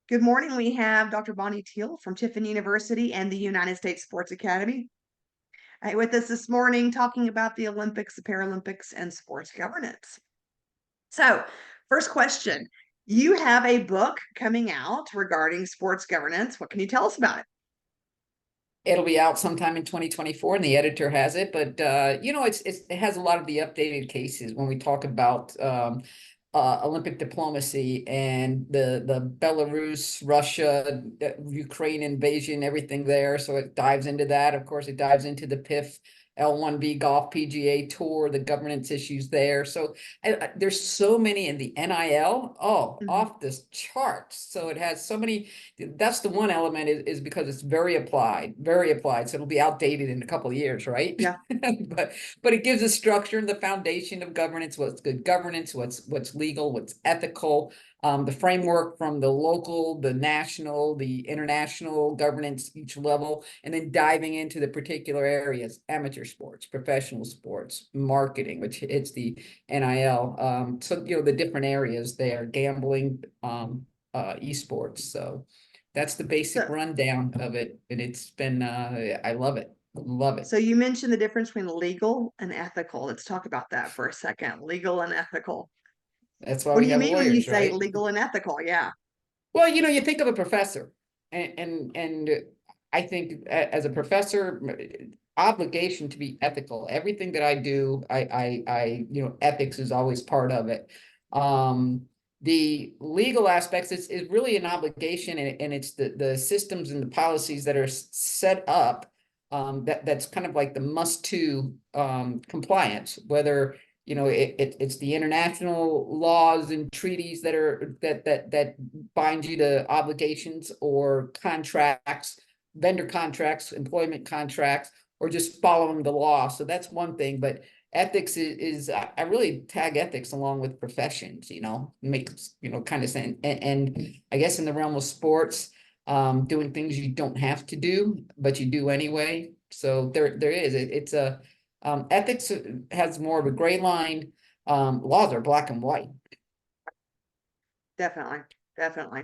Good morning. We have Dr. Bonnie Tiell from Tiffin University and the United States Sports Academy with us this morning talking about the Olympics, the Paralympics, and sports governance. So, first question. You have a book coming out regarding sports governance. What can you tell us about it? It'll be out sometime in 2024, and the editor has it. But it has a lot of the updated cases when we talk about Olympic diplomacy and the Belarus, Russia, Ukraine invasion, everything there. So it dives into that. Of course, it dives into the PIF. L1B Golf PGA Tour, the governance issues there. So there's so many in the NIL, off the charts. So it has so many. That's the one element is because it's very applied. So it'll be outdated in a couple of years, right? Yeah. but it gives a structure and the foundation of governance, what's good governance, what's legal, what's ethical, the framework from the local, the national, the international governance, each level, and then diving into the particular areas: amateur sports, professional sports, marketing, which hits the NIL. So the different areas there: gambling, esports. So that's the basic rundown of it, and it's been I love it. Love it. So you mentioned the difference between legal and ethical. Let's talk about that for a second. Legal and ethical. That's why What do we you have mean when you lawyers, say right? legal and ethical? Yeah. Well, you think of a professor, and I think as a professor, obligation to be ethical. Everything that I do, ethics is always part of it. The legal aspects is really an obligation, and it's the systems and the policies that are set up, that's kind of like the must-to compliance, whether it's the international laws and treaties that bind you to obligations, or contracts, vendor contracts, employment contracts, or just following the law. So that's one thing. But ethics is I really tag ethics along with professions, makes, kind of sense. And I guess in the realm of sports, doing things you don't have to do, but you do anyway. So there is, it's a, ethics has more of a gray line. Laws are black and white. Definitely.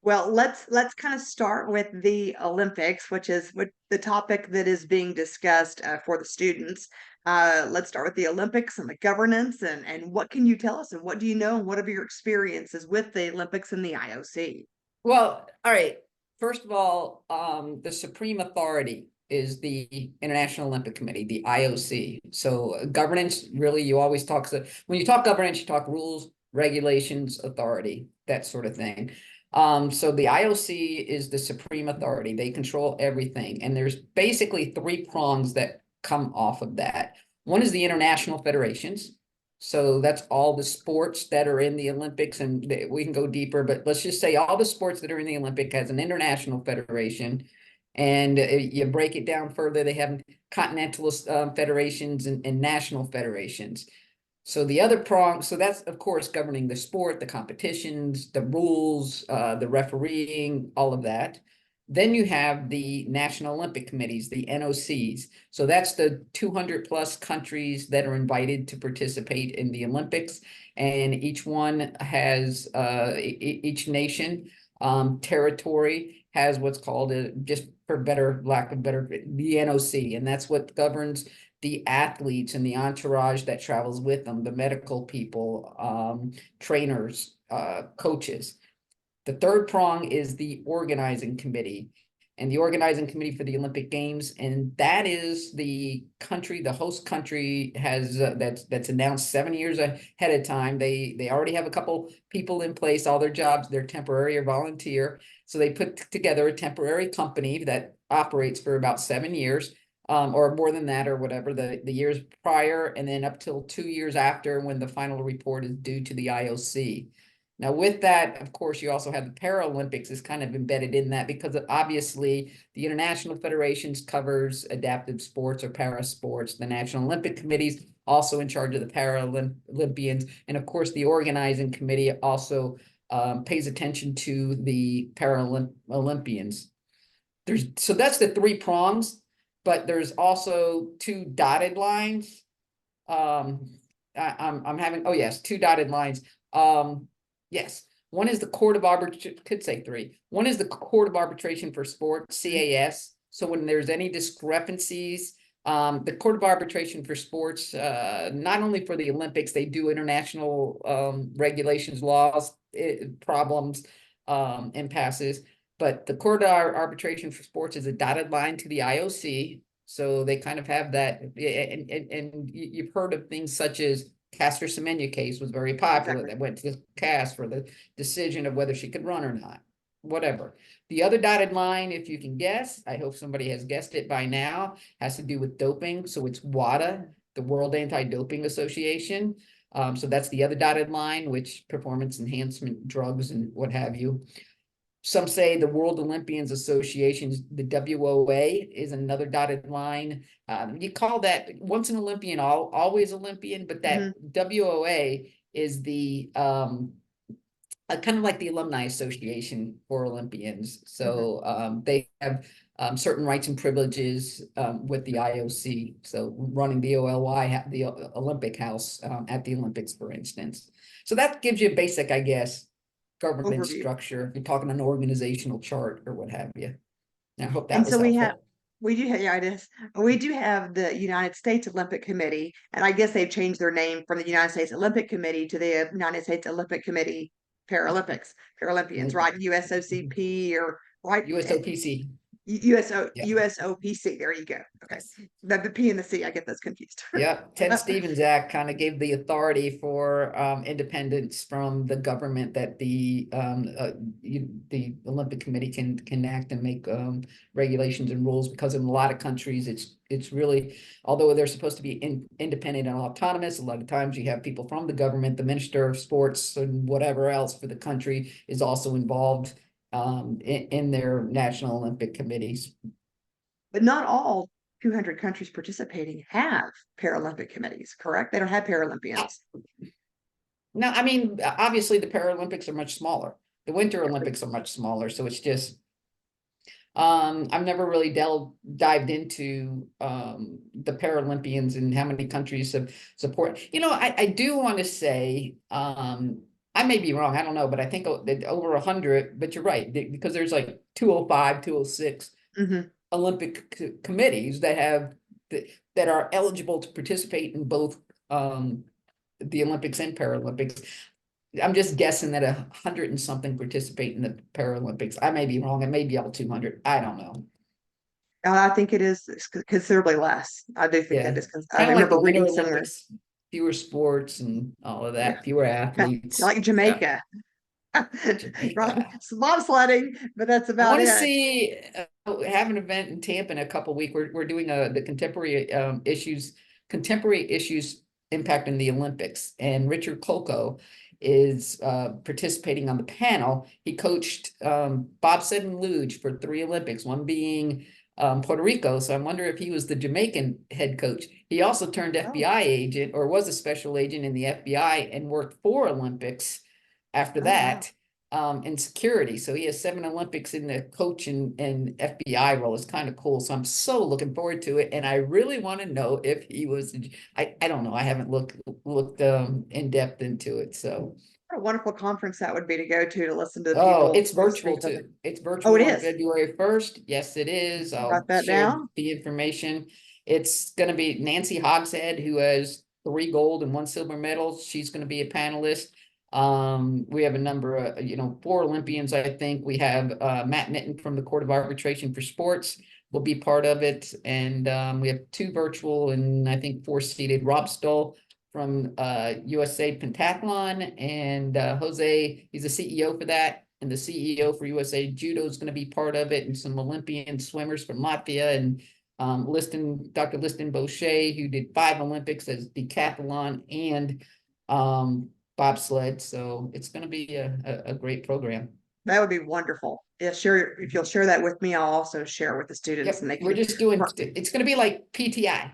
Well, let's kind of start with the Olympics, which is what the topic that is being discussed for the students. Let's start with the Olympics and the governance, and what can you tell us, and what do you know, and what are your experiences with the Olympics and the IOC? Well, all right. First of all, the supreme authority is the International Olympic Committee, the IOC. So governance, really, you always talk. So when you talk governance, you talk rules, regulations, authority, that sort of thing. So the IOC is the supreme authority. They control everything. And there's basically three prongs that come off of that. One is the international federations. So that's all the sports that are in the Olympics, and we can go deeper, but let's just say all the sports that are in the Olympic has an international federation. And you break it down further, they have continental federations and national federations. So the other prong, so that's of course governing the sport, the competitions, the rules, the refereeing, all of that. Then you have the National Olympic Committees, the NOCs. So that's the 200 plus countries that are invited to participate in the Olympics. And each one has, each nation, territory has what's called just for better, lack of better, the NOC. And that's what governs the athletes and the entourage that travels with them, the medical people, trainers, coaches. The third prong is the organizing committee, and the organizing committee for the Olympic Games, and that is the country, the host country has that's announced 7 years ahead of time. They already have a couple people in place, all their jobs, they're temporary or volunteer. So they put together a temporary company that operates for about 7 years, or more than that, or whatever, the years prior, and then up till 2 years after, when the final report is due to the IOC. Now, with that, of course, you also have the Paralympics is kind of embedded in that, because obviously the international federations covers adaptive sports or para sports. The National Olympic Committee's also in charge of the Paralympians. And of course, the organizing committee also pays attention to the Paralympians. So that's the three prongs, but there's also two dotted lines. I'm having, oh yes, two dotted lines. Yes. One is the Court of Arbitration, could say three. One is the Court of Arbitration for Sport, CAS. So when there's any discrepancies, the Court of Arbitration for Sports, not only for the Olympics, they do international regulations, laws, problems, impasses. But the Court of Arbitration for Sports is a dotted line to the IOC. So they kind of have that, and you've heard of things such as Caster Semenya case was very popular. Exactly. That went to the CAS for the decision of whether she could run or not. Whatever. The other dotted line, if you can guess, I hope somebody has guessed it by now, has to do with doping. So it's WADA, the World Anti-Doping Association. So that's the other dotted line, which performance enhancement drugs and what have you. Some say the World Olympians Association, the WOA, is another dotted line. You call that once an Olympian, always Olympian, but that WOA is the kind of like the Alumni Association for Olympians. So they have certain rights and privileges with the IOC. So running the OLY, the Olympic House at the Olympics, for instance. So that gives you a basic, I guess, government Overview. structure. If you're talking an organizational chart or what have you. And I hope that And was so helpful. we do have, yeah, it is. We do have the United States Olympic Committee, and I guess they've changed their name from the United States Olympic Committee to the United States Olympic Committee Paralympians, right? USOCP or right? USOPC. Yeah. USOPC. There you go. Okay. Yes. The P and the C, I get those confused. Yeah, Ted Stevens Act kind of gave the authority for independence from the government that the Olympic Committee can act and make regulations and rules, because in a lot of countries it's really, although they're supposed to be independent and autonomous, a lot of times you have people from the government, the Minister of Sports and whatever else for the country is also involved in their national Olympic committees. But not all 200 countries participating have Paralympic committees, correct? They don't have Paralympians. No, I mean, obviously the Paralympics are much smaller. The Winter Olympics are much smaller, so it's just I've never really dived into the Paralympians and how many countries have support. You know, I do want to say I may be wrong, I don't know, but I think that over 100, but you're right, because there's like 205, 206 Olympic committees that have that are eligible to participate in both the Olympics and Paralympics. I'm just guessing that 100 and something participate in the Paralympics. I may be wrong. It may be all 200. I don't know. I think it is considerably less. I do think Yeah, that is. I kind of like the remember Winter reading similar. Olympics, fewer sports and all of Yeah, that, fewer athletes. like Jamaica. Right. Jamaica. Some bobsledding, but that's I about want to it. see have an event in Tampa in a couple of weeks. We're doing the contemporary issues impacting the Olympics, and Richard Kolko is participating on the panel. He coached bobsled and luge for 3 Olympics, one being Puerto Rico. So I wonder if he was the Jamaican head coach. He also turned FBI agent, or was a special agent in the FBI, and worked 4 Olympics after that. In security. So he has 7 Olympics in the coach and FBI role. It's kind of cool. So I'm so looking forward to it. And I really want to know if he was, I don't know. I haven't looked in depth into it. So What a wonderful conference that would be to go to listen to oh, people. it's virtual too. It's Oh, virtual it on is. February 1st. Yes, it is. Write I'll that share down. the information. It's going to be Nancy Hogshead, who has 3 gold and 1 silver medals. She's going to be a panelist. We have a number of, 4 Olympians, I think. We have Matt Mitten from the Court of Arbitration for Sports will be part of it. And we have 2 virtual and I think 4 seated. Rob Stoll from USA Pentathlon, and Jose, he's the CEO for that. And the CEO for USA Judo is going to be part of it, and some Olympian swimmers from Latvia, and Dr. Liston Boucher, who did 5 Olympics as decathlon and bobsled. So it's going to be a great program. That would be wonderful. Yeah, sure. If you'll share that with me, I'll also share with the students, Yep, and they we're can. just doing, it's going to be like PTI,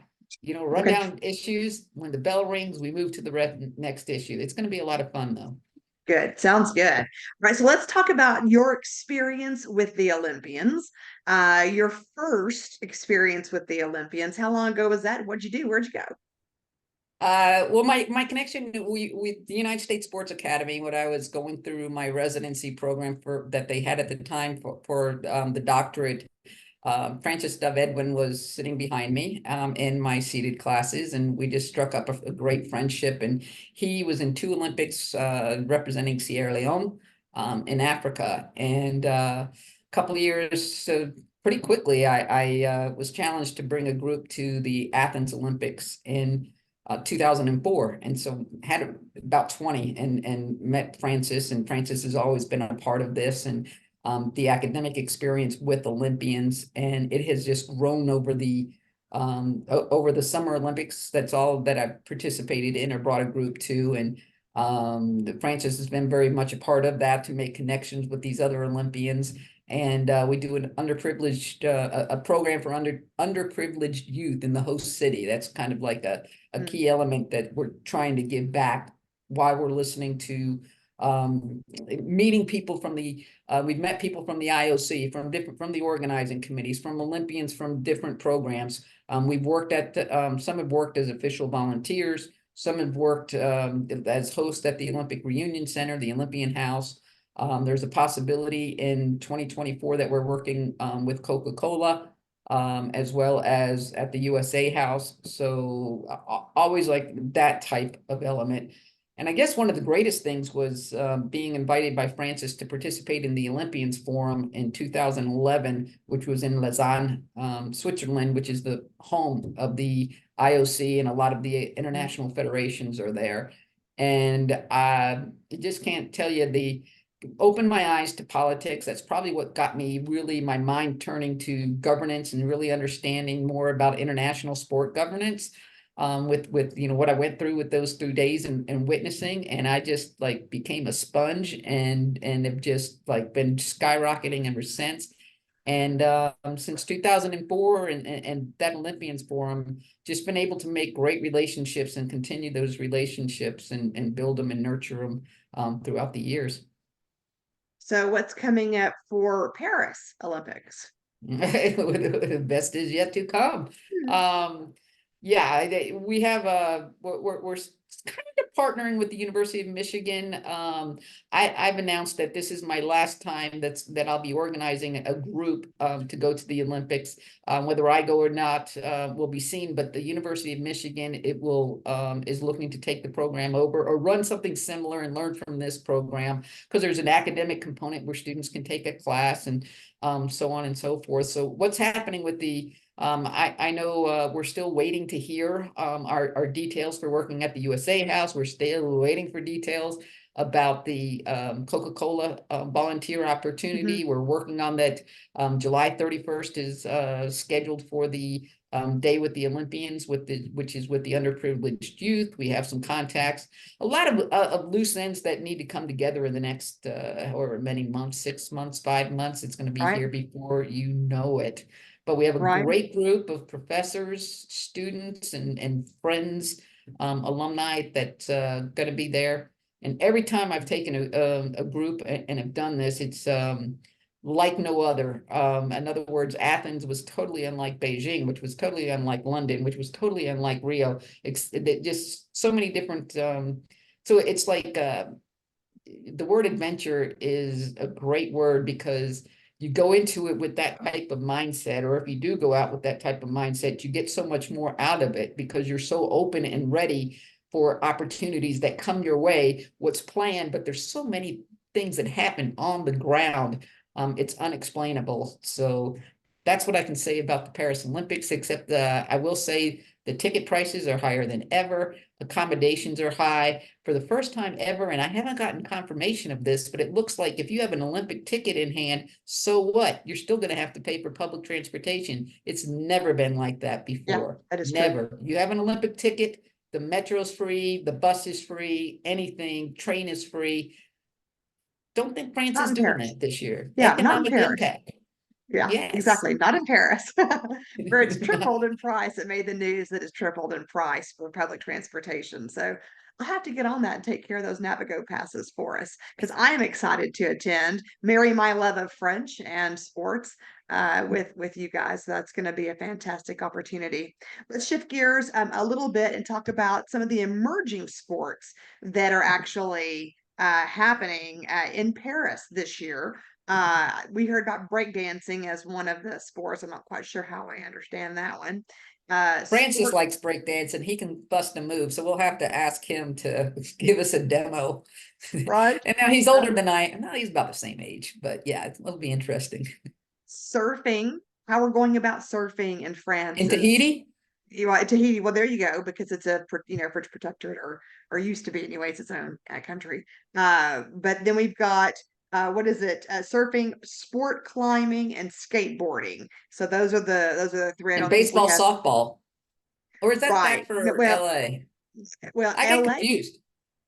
run Okay. down issues. When the bell rings, we move to the next issue. It's going to be a lot of fun though. Good. Sounds good. All right. So let's talk about your experience with the Olympians. Your first experience with the Olympians. How long ago was that? What'd you do? Where'd you go? Well, my connection with the United States Sports Academy, when I was going through my residency program for that they had at the time for the doctorate, Francis Dove Edwin was sitting behind me in my seated classes, and we just struck up a great friendship. And he was in 2 Olympics representing Sierra Leone in Africa. And a couple of years, so pretty quickly, I was challenged to bring a group to the Athens Olympics in 2004. And so had about 20 and met Francis, and Francis has always been a part of this. And the academic experience with Olympians, and it has just grown over the Summer Olympics. That's all that I've participated in or brought a group to, and Francis has been very much a part of that to make connections with these other Olympians. And we do an underprivileged a program for underprivileged youth in the host city. That's kind of like a key element that we're trying to give back while we're listening to meeting people from we've met people from the IOC, from the organizing committees, from Olympians from different programs. We've worked some have worked as official volunteers, some have worked as hosts at the Olympic Reunion Center, the Olympian House. There's a possibility in 2024 that we're working with Coca-Cola, as well as at the USA House. So always like that type of element. And I guess one of the greatest things was being invited by Francis to participate in the Olympians Forum in 2011, which was in Lausanne, Switzerland, which is the home of the IOC, and a lot of the international federations are there. And I just can't tell you, opened my eyes to politics. That's probably what got me really my mind turning to governance and really understanding more about international sport governance. With what I went through with those 3 days and witnessing, and I just like became a sponge and have just like been skyrocketing ever since. And since 2004 and that Olympians Forum, just been able to make great relationships and continue those relationships and build them and nurture them throughout the years. So what's coming up for Paris Olympics? The best is yet to come. Yeah, we have we're kind of partnering with the University of Michigan. I've announced that this is my last time that I'll be organizing a group to go to the Olympics. Whether I go or not will be seen, but the University of Michigan is looking to take the program over or run something similar and learn from this program, because there's an academic component where students can take a class and so on and so forth. So what's happening with I know we're still waiting to hear our details for working at the USA House. We're still waiting for details about the Coca-Cola volunteer opportunity. We're working on that. July 31st is scheduled for the day with the Olympians, which is with the underprivileged youth. We have some contacts, a lot of loose ends that need to come together in the next however many months, 6 months, 5 months. It's going to be here before you know it. But we have a great group of professors, students, and friends, alumni that's going to be there. And every time I've taken a group and have done this, it's like no other. In other words, Athens was totally unlike Beijing, which was totally unlike London, which was totally unlike Rio. Just so many different. So it's like the word adventure is a great word, because you go into it with that type of mindset, or if you do go out with that type of mindset, you get so much more out of it because you're so open and ready for opportunities that come your way, what's planned, but there's so many things that happen on the ground. It's unexplainable. So that's what I can say about the Paris Olympics, except I will say the ticket prices are higher than ever. Accommodations are high for the first time ever. And I haven't gotten confirmation of this, but it looks like if you have an Olympic ticket in hand, so what? You're still going to have to pay for public transportation. It's never been like that before. That is never. true. You have an Olympic ticket, the metro's free, the bus is free, anything, train is free. Don't think France is doing that this year. Yeah, not in Economic Paris. impact. Yeah, Yes. exactly. Not in Paris, where it's tripled in price. It made the news that it's tripled in price for public transportation. So I'll have to get on that and take care of those Navigo passes for us because I am excited to attend, marry my love of French and sports with you guys. That's going to be a fantastic opportunity. Let's shift gears a little bit and talk about some of the emerging sports that are actually happening in Paris this year. We heard about breakdancing as one of the sports. I'm not quite sure how I understand that one. Francis Sport, likes breakdance and he can bust a move, so we'll have to ask him to give us a demo. right? And now he's older than I am. No, he's about the same age, but yeah, it'll be interesting. Surfing, how we're going about surfing in France In is Tahiti? you know, Tahiti. Well, there you go, because it's a French protectorate or used to be anyway. It's its own country. But then we've got what is it? Surfing, sport climbing, and skateboarding. So those are the three. I And don't think we baseball, have softball. Or is that right. back for Well, LA? well, I get LA. confused.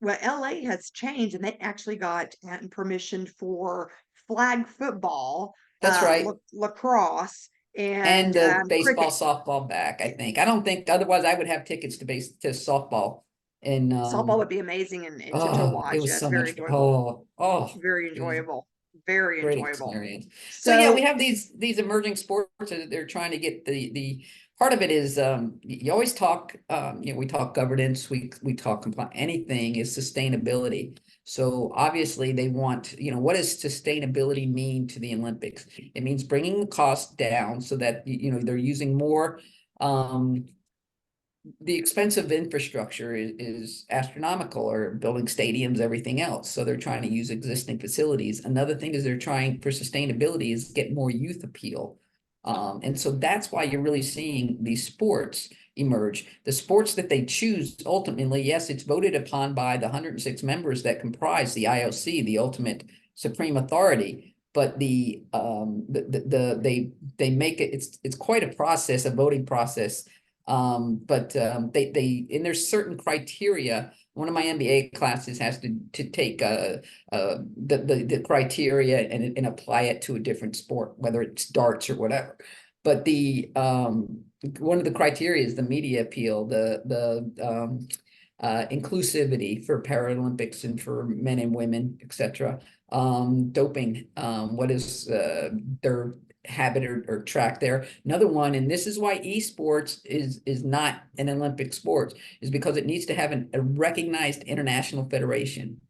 Well, LA has changed, and they actually got permission for flag football, That's right. lacrosse, And and the baseball, cricket. softball back, I think. I don't think otherwise I would have tickets to softball. And Softball would be amazing and to oh, it watch. was Yeah, it's so very much enjoyable. oh, Very it was enjoyable. Very great enjoyable. experience. So yeah, we So, have these emerging sports that they're trying to get the part of it is you always talk we talk governance, we talk compliance, anything is sustainability. So obviously they want, what does sustainability mean to the Olympics? It means bringing the cost down so that they're using more the expensive infrastructure is astronomical, or building stadiums, everything else. So they're trying to use existing facilities. Another thing is they're trying for sustainability is get more youth appeal. And so that's why you're really seeing these sports emerge. The sports that they choose ultimately, yes, it's voted upon by the 106 members that comprise the IOC, the ultimate supreme authority. But they make it, it's quite a process, a voting process. But they and there's certain criteria. One of my MBA classes has to take the criteria and apply it to a different sport, whether it's darts or whatever. But the one of the criteria is the media appeal, the inclusivity for Paralympics and for men and women, etc. Doping, what is their habit or track there. Another one, and this is why esports is not an Olympic sport, is because it needs to have a recognized international federation.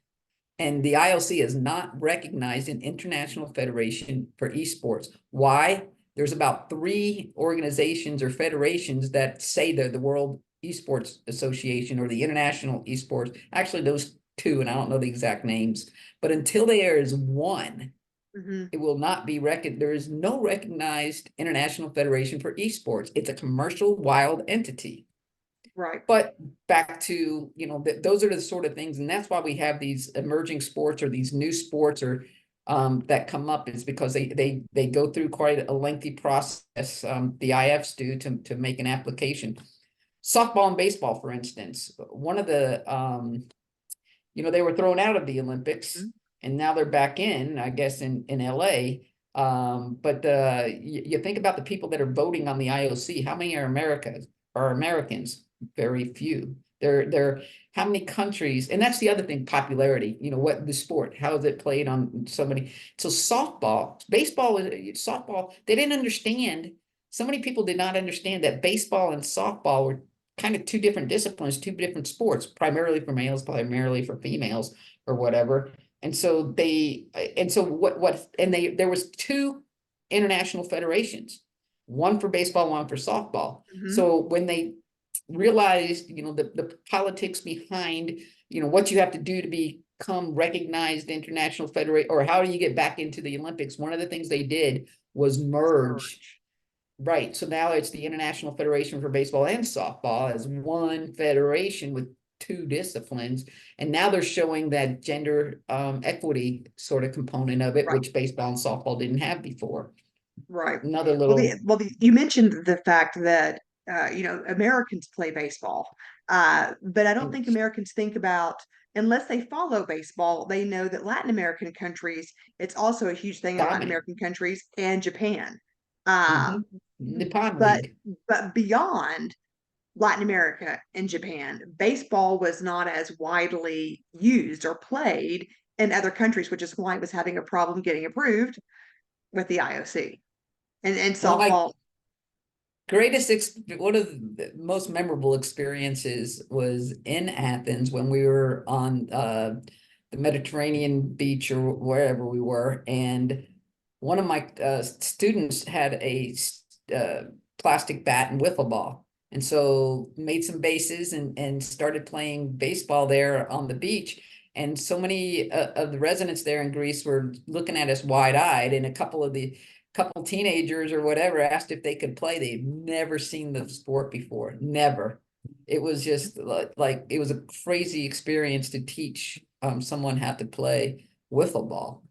And the IOC is not recognized an international federation for esports. Why? There's about 3 organizations or federations that say they're the World Esports Association or the International Esports. Actually, those 2, and I don't know the exact names. But until there is one, mhm, it will not be there is no recognized international federation for esports. It's a commercial wild entity. right. But back to, those are the sort of things, and that's why we have these emerging sports or these new sports or that come up, is because they go through quite a lengthy process. The IFs do to make an application. Softball and baseball, for instance, one of the they were thrown out of the Olympics Mhm. and now they're back in, I guess, in LA. But you think about the people that are voting on the IOC. How many are Americans? Very few. They're how many countries? And that's the other thing, popularity. What the sport, how is it played on so many? So softball, baseball, softball, they didn't understand. So many people did not understand that baseball and softball were kind of 2 different disciplines, 2 different sports, primarily for males, primarily for females, or whatever. And so there was 2 international federations, one for baseball, one for softball. Mhm. So when they realized, the politics behind, what you have to do to become recognized international federation, or how do you get back into the Olympics, one of the things they did was merge. Merge. Right. So now it's the International Federation for Baseball and Softball as one federation with 2 disciplines. And now they're showing that gender equity sort of component of it, Right. which baseball and softball didn't have before. Right. Another Well, little you mentioned the fact that Americans play baseball, but I don't think Americans think about unless they follow baseball. They know that Latin American countries, it's also a huge thing in Latin dominant. American countries and Japan. Uh, Nippon but League. but beyond. Latin America and Japan. Baseball was not as widely used or played in other countries, which is why it was having a problem getting approved with the IOC. And One of my softball. one of the most memorable experiences was in Athens when we were on the Mediterranean beach or wherever we were, and one of my students had a uh, plastic bat and wiffle ball, and so made some bases and started playing baseball there on the beach. And so many of the residents there in Greece were looking at us wide-eyed, and a couple teenagers or whatever asked if they could play. They'd never seen the sport before, never. It was just like it was a crazy experience to teach someone how to play wiffle ball.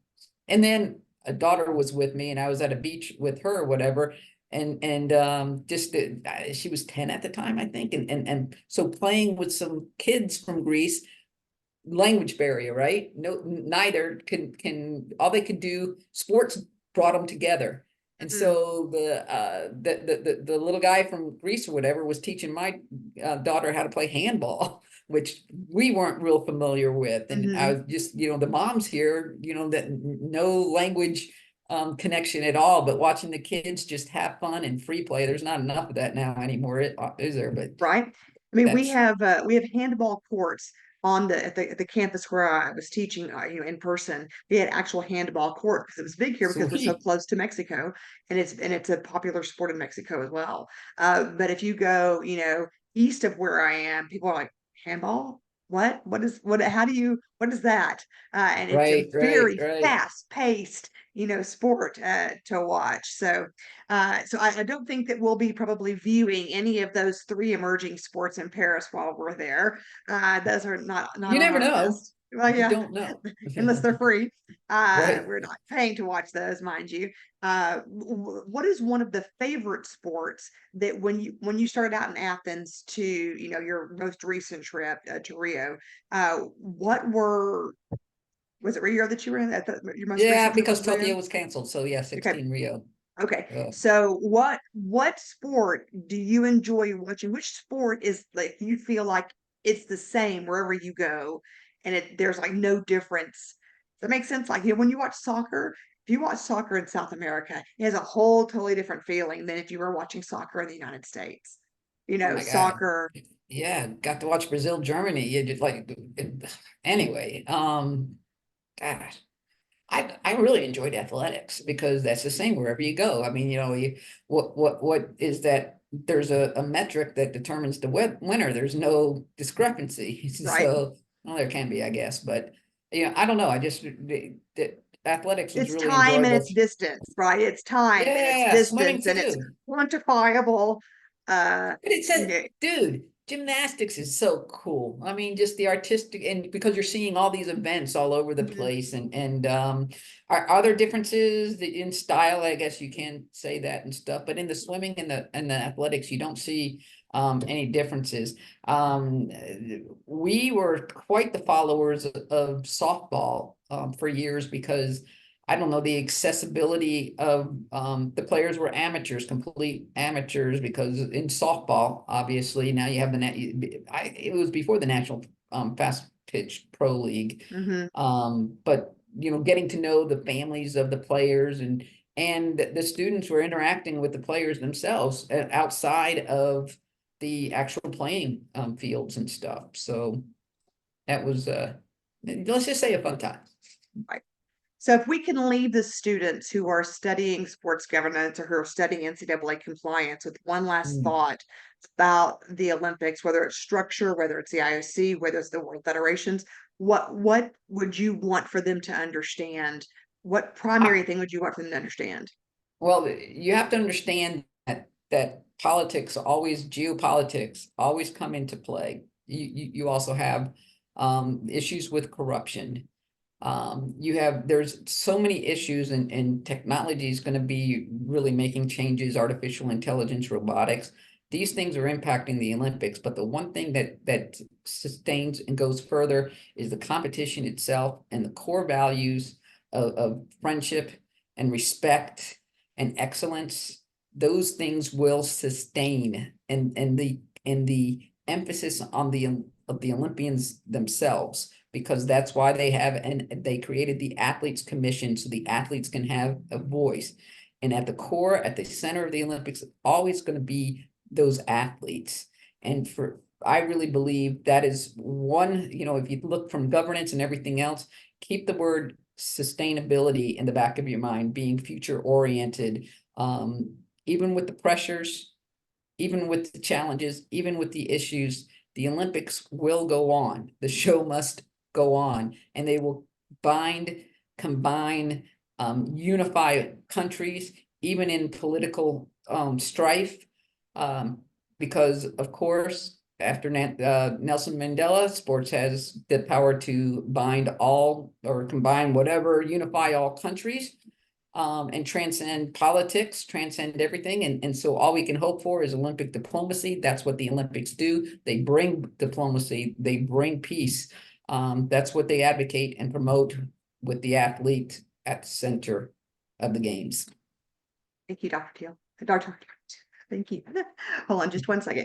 And then a daughter was with me, and I was at a beach with her or whatever. And just she was 10 at the time, I think. And so playing with some kids from Greece, language barrier, right? No, neither can all they could do, sports brought them together. And Mhm. so the little guy from Greece or whatever was teaching my daughter how to play handball, which we weren't real familiar with. And I Mhm. was just, the moms here, that no language connection at all, but watching the kids just have fun and free play. There's not enough of that now anymore, is there? But Right? I mean, that's we have handball courts on the campus where I was teaching, in person. We had actual handball court because it was big here because we're so sweet. close to Mexico, and it's a popular sport in Mexico as well. But if you go, east of where I am, people are like, handball? What is what? How do you? What is that? And it's a Right, right, very right. fast paced, sport to watch. So I don't think that we'll be probably viewing any of those three emerging sports in Paris while we're there. Those are not You on never our know. list. Well, You yeah, don't know. unless they're free. Right. We're not paying to watch those, mind you. What is one of the favorite sports that when you started out in Athens to your most recent trip to Rio? What was it Rio that you were in at your most Yeah, recent trip because was Rio? Tokyo was canceled. So yeah, Okay. 16 Rio. Okay, Uh, so what sport do you enjoy watching? Which sport is like you feel like it's the same wherever you go, and there's like no difference. Does that make sense? Like when you watch soccer, if you watch soccer in South America, it has a whole totally different feeling than if you were watching soccer in the United States. oh my God. Soccer, Yeah, got to watch Brazil, Germany. You just anyway. Gosh, I really enjoyed athletics because that's the same wherever you go. I mean, what is that? There's a metric that determines the winner. There's no discrepancy. right? So, well, there can be, I guess, but I don't know. I just the athletics was It's really time and enjoyable. it's distance, right? It's time and it's Yeah, swimming distance and it's too. quantifiable. Uh, But it you says, know, dude, gymnastics is so cool. I mean, just the artistic, and because you're seeing all these events all over the mhm. place, and are there differences in style? I guess you can say that and stuff, but in the swimming and the athletics, you don't see any differences. Um, we were quite the followers of softball for years because I don't know, the accessibility of the players were amateurs, complete amateurs, because in softball, obviously, now you have it was before the National Fast Pitch Pro League. Mhm. But getting to know the families of the players, and the students were interacting with the players themselves outside of the actual playing fields and stuff. So that was let's just say a fun time. Right. So if we can leave the students who are studying sports governance or who are studying NCAA compliance with one last Mm. thought about the Olympics, whether it's structure, whether it's the IOC, whether it's the World Federations, what would you want for them to understand? What primary thing would you want for them to understand? Well, you have to understand that geopolitics always come into play. You also have issues with corruption. There's so many issues, and technology is going to be really making changes, artificial intelligence, robotics. These things are impacting the Olympics, but the one thing that sustains and goes further is the competition itself and the core values of friendship and respect and excellence. Those things will sustain, and the and the emphasis on of the Olympians themselves, because that's why they created the athletes commission, so the athletes can have a voice. And at the core, at the center of the Olympics, always going to be those athletes. And I really believe that is one, if you look from governance and everything else, keep the word sustainability in the back of your mind, being future oriented, even with the pressures, even with the challenges, even with the issues, the Olympics will go on. The show must go on, and they will combine, unify countries, even in political strife, because of course, after Nelson Mandela, sports has the power to bind all or combine whatever, unify all countries, and transcend politics, transcend everything. And so all we can hope for is Olympic diplomacy. That's what the Olympics do. They bring diplomacy, they bring peace. That's what they advocate and promote, with the athlete at the center of the games. Thank you, Dr. Tiell. Dr. Thank you. Hold on just one second.